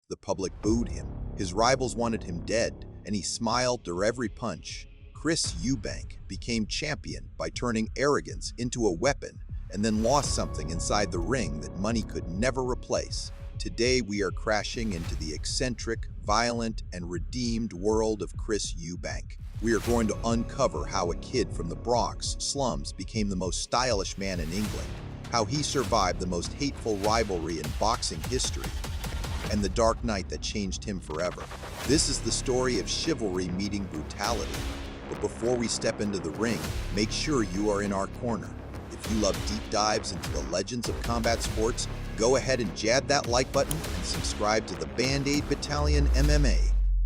The public booed him. His rivals wanted him dead, and he smiled through every punch. Chris Eubank became champion by turning arrogance into a weapon and then lost something inside the ring that money could never replace. Today, we are crashing into the eccentric, violent, and redeemed world of Chris Eubank. We are going to uncover how a kid from the Bronx slums became the most stylish man in England, how he survived the most hateful rivalry in boxing history, and the dark night that changed him forever. This is the story of chivalry meeting brutality. But before we step into the ring, make sure you are in our corner. If you love deep dives into the legends of combat sports, go ahead and jab that like button and subscribe to the Band-Aid Battalion MMA.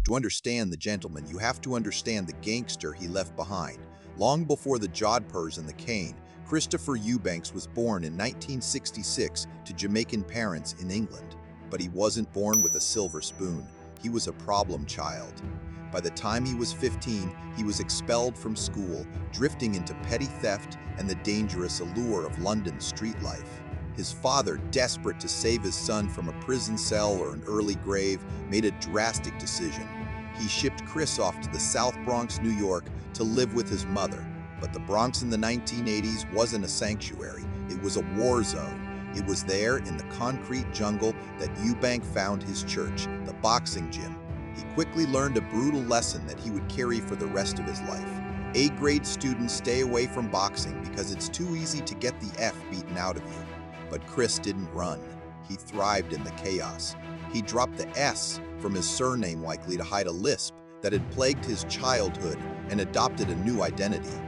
To understand the gentleman, you have to understand the gangster he left behind. Long before the jodhpurs and the cane, Christopher Eubanks was born in 1966 to Jamaican parents in England. But he wasn't born with a silver spoon. He was a problem child. By the time he was 15, he was expelled from school, drifting into petty theft and the dangerous allure of London street life. His father, desperate to save his son from a prison cell or an early grave, made a drastic decision. He shipped Chris off to the South Bronx, New York, to live with his mother. But the Bronx in the 1980s wasn't a sanctuary, it was a war zone. It was there, in the concrete jungle, that Eubank found his church, the boxing gym. He quickly learned a brutal lesson that he would carry for the rest of his life. A-grade students stay away from boxing because it's too easy to get the F beaten out of you. But Chris didn't run. He thrived in the chaos. He dropped the S from his surname, likely to hide a lisp that had plagued his childhood, and adopted a new identity.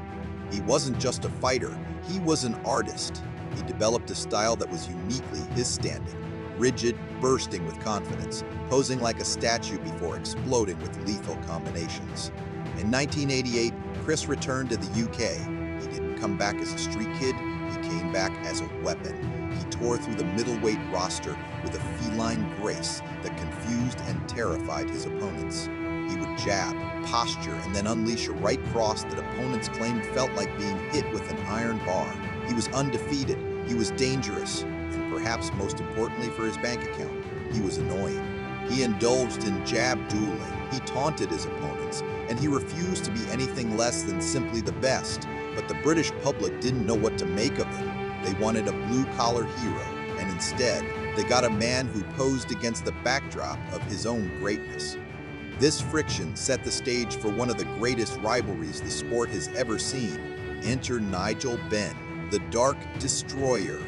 He wasn't just a fighter, he was an artist. He developed a style that was uniquely his standing, rigid, bursting with confidence, posing like a statue before exploding with lethal combinations. In 1988, Chris returned to the UK. He didn't come back as a street kid, he came back as a weapon. He tore through the middleweight roster with a feline grace that confused and terrified his opponents. He would jab, posture, and then unleash a right cross that opponents claimed felt like being hit with an iron bar. He was undefeated, he was dangerous, and perhaps most importantly for his bank account, he was annoying. He indulged in jab dueling, he taunted his opponents, and he refused to be anything less than simply the best. But the British public didn't know what to make of him. They wanted a blue-collar hero, and instead, they got a man who posed against the backdrop of his own greatness. This friction set the stage for one of the greatest rivalries the sport has ever seen. Enter Nigel Benn, the Dark Destroyer.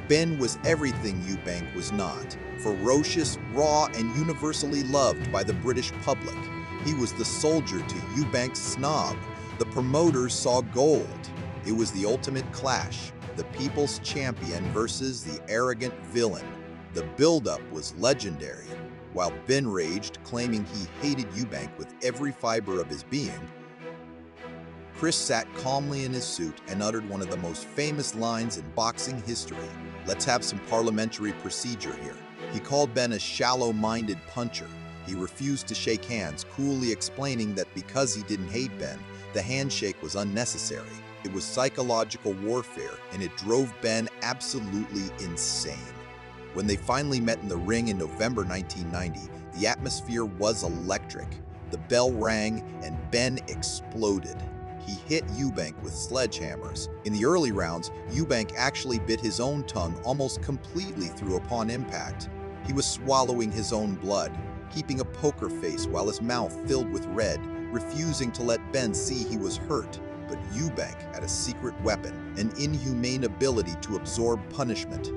Benn was everything Eubank was not. Ferocious, raw, and universally loved by the British public. He was the soldier to Eubank's snob. The promoters saw gold. It was the ultimate clash, the people's champion versus the arrogant villain. The build-up was legendary. While Ben raged, claiming he hated Eubank with every fiber of his being, Chris sat calmly in his suit and uttered one of the most famous lines in boxing history. "Let's have some parliamentary procedure here." He called Ben a shallow-minded puncher. He refused to shake hands, coolly explaining that because he didn't hate Ben, the handshake was unnecessary. It was psychological warfare, and it drove Ben absolutely insane. When they finally met in the ring in November 1990, the atmosphere was electric. The bell rang, and Ben exploded. He hit Eubank with sledgehammers. In the early rounds, Eubank actually bit his own tongue almost completely through upon impact. He was swallowing his own blood, keeping a poker face while his mouth filled with red, refusing to let Ben see he was hurt. But Eubank had a secret weapon, an inhumane ability to absorb punishment.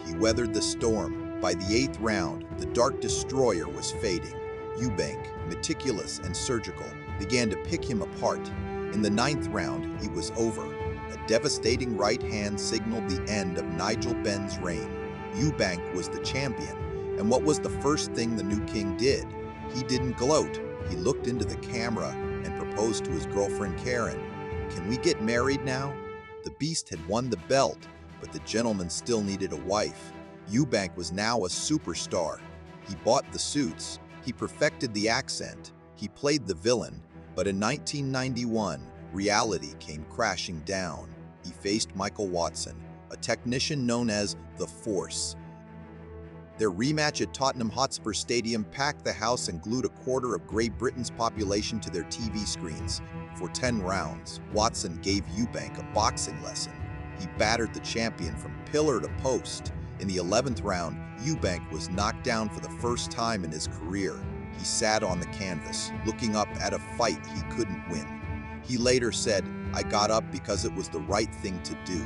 He weathered the storm. By the 8th round, the Dark Destroyer was fading. Eubank, meticulous and surgical, began to pick him apart. In the 9th round, it was over. A devastating right hand signaled the end of Nigel Benn's reign. Eubank was the champion, and what was the first thing the new king did? He didn't gloat. He looked into the camera and proposed to his girlfriend Karen. "Can we get married now?" The beast had won the belt, but the gentleman still needed a wife. Eubank was now a superstar. He bought the suits, he perfected the accent, he played the villain, but in 1991, reality came crashing down. He faced Michael Watson, a technician known as the Force. Their rematch at Tottenham Hotspur Stadium packed the house and glued a quarter of Great Britain's population to their TV screens. For 10 rounds, Watson gave Eubank a boxing lesson. He battered the champion from pillar to post. In the 11th round, Eubank was knocked down for the first time in his career. He sat on the canvas, looking up at a fight he couldn't win. He later said, "I got up because it was the right thing to do."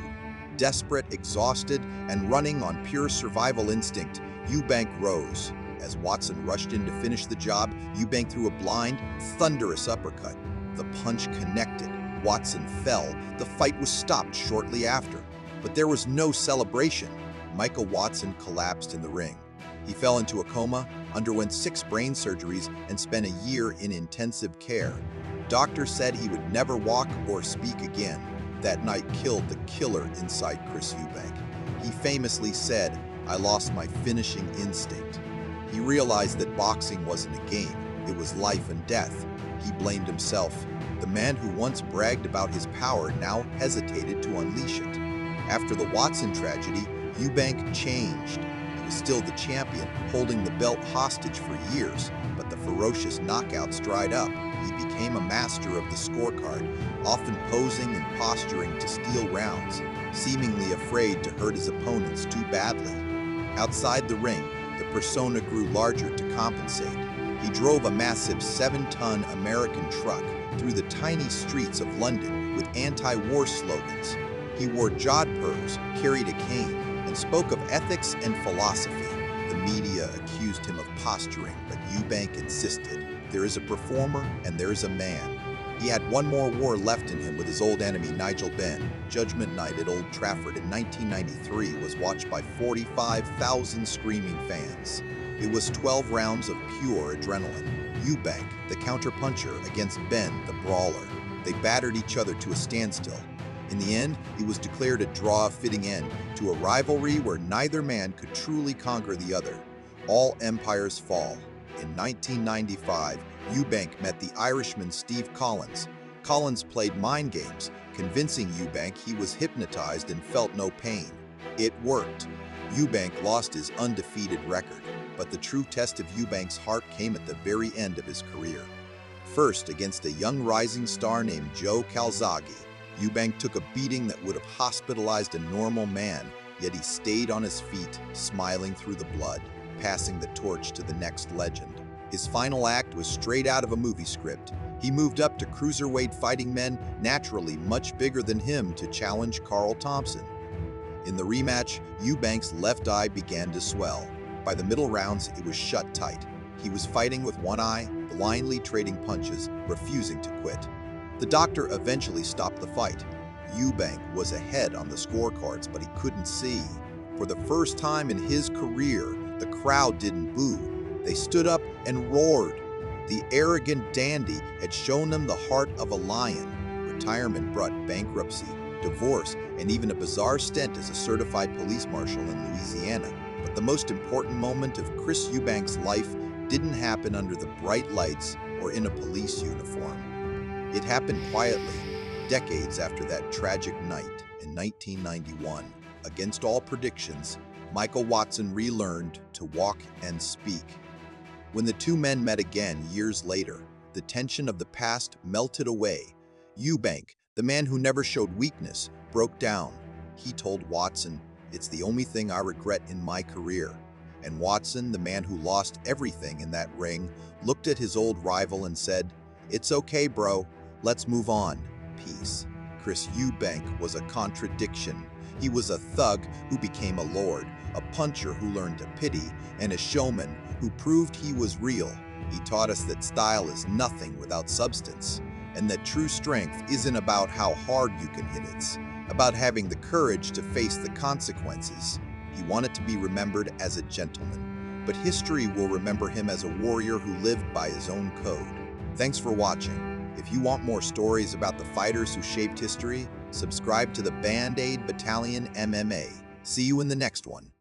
Desperate, exhausted, and running on pure survival instinct, Eubank rose. As Watson rushed in to finish the job, Eubank threw a blind, thunderous uppercut. The punch connected. Watson fell. The fight was stopped shortly after. But there was no celebration. Michael Watson collapsed in the ring. He fell into a coma, underwent 6 brain surgeries, and spent a year in intensive care. Doctors said he would never walk or speak again. That night killed the killer inside Chris Eubank. He famously said, "I lost my finishing instinct." He realized that boxing wasn't a game, it was life and death. He blamed himself. The man who once bragged about his power now hesitated to unleash it. After the Watson tragedy, Eubank changed. He was still the champion, holding the belt hostage for years, but the ferocious knockouts dried up. He became a master of the scorecard, often posing and posturing to steal rounds, seemingly afraid to hurt his opponents too badly. Outside the ring, the persona grew larger to compensate. He drove a massive 7-ton American truck through the tiny streets of London with anti-war slogans. He wore jodhpurs, carried a cane, and spoke of ethics and philosophy. The media accused him of posturing, but Eubank insisted, "There is a performer and there is a man." He had one more war left in him with his old enemy Nigel Benn. Judgment Night at Old Trafford in 1993 was watched by 45,000 screaming fans. It was 12 rounds of pure adrenaline. Eubank, the counterpuncher, against Benn, the brawler. They battered each other to a standstill. In the end, it was declared a draw, fitting end to a rivalry where neither man could truly conquer the other. All empires fall. In 1995, Eubank met the Irishman Steve Collins. Collins played mind games, convincing Eubank he was hypnotized and felt no pain. It worked. Eubank lost his undefeated record, but the true test of Eubank's heart came at the very end of his career. First, against a young rising star named Joe Calzaghe, Eubank took a beating that would have hospitalized a normal man, yet he stayed on his feet, smiling through the blood, passing the torch to the next legend. His final act was straight out of a movie script. He moved up to cruiserweight, fighting men naturally much bigger than him to challenge Carl Thompson. In the rematch, Eubank's left eye began to swell. By the middle rounds, it was shut tight. He was fighting with one eye, blindly trading punches, refusing to quit. The doctor eventually stopped the fight. Eubank was ahead on the scorecards, but he couldn't see. For the first time in his career, the crowd didn't boo. They stood up and roared. The arrogant dandy had shown them the heart of a lion. Retirement brought bankruptcy, divorce, and even a bizarre stint as a certified police marshal in Louisiana. But the most important moment of Chris Eubank's life didn't happen under the bright lights or in a police uniform. It happened quietly, decades after that tragic night in 1991. Against all predictions, Michael Watson relearned to walk and speak. When the two men met again years later, the tension of the past melted away. Eubank, the man who never showed weakness, broke down. He told Watson, "It's the only thing I regret in my career." And Watson, the man who lost everything in that ring, looked at his old rival and said, "It's okay, bro. Let's move on. Peace." Chris Eubank was a contradiction. He was a thug who became a lord, a puncher who learned to pity, and a showman who proved he was real. He taught us that style is nothing without substance, and that true strength isn't about how hard you can hit it. It's about having the courage to face the consequences. He wanted to be remembered as a gentleman, but history will remember him as a warrior who lived by his own code. Thanks for watching. If you want more stories about the fighters who shaped history, subscribe to the Band-Aid Battalion MMA. See you in the next one.